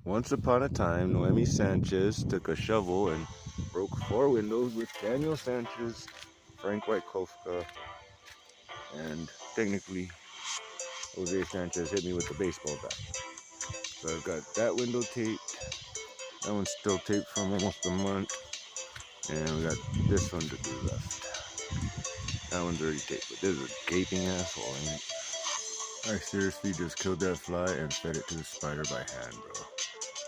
Once upon a time, Noemi Sanchez took a shovel and broke 4 windows with Daniel Sanchez, Frank Wojtkowska, and technically Jose Sanchez hit me with the baseball bat. So I've got that window taped. That one's still taped from almost a month. And we got this one to do left. That one's already taped, but this is a gaping asshole, ain't it? I seriously just killed that fly and fed it to the spider by hand, bro.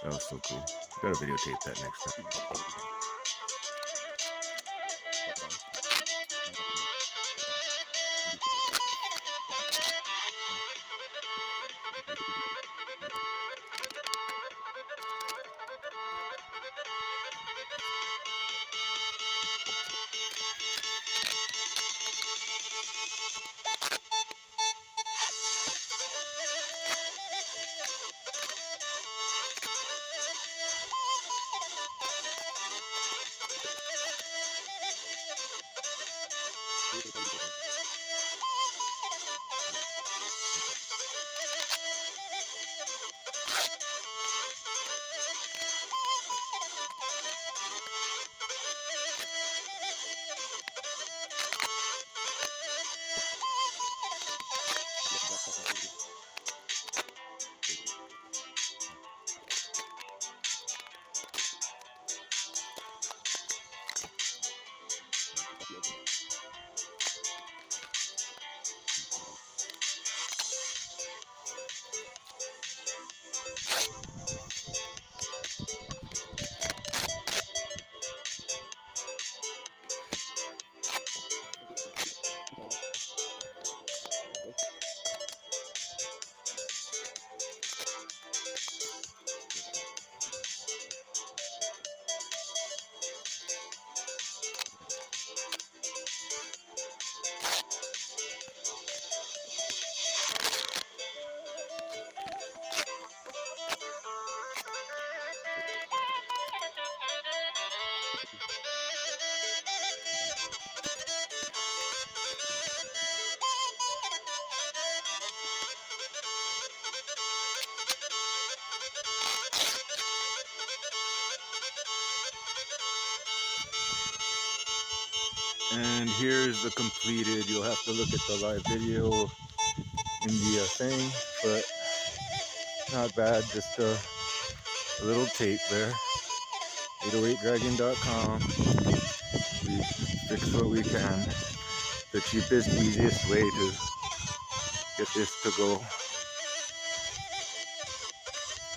That was so cool. Gotta videotape that next time. And here's the completed. You'll have to look at the live video in the thing, but not bad. Just a little tape there. 808dragon.com. We fix what we can. The cheapest, easiest way to get this to go.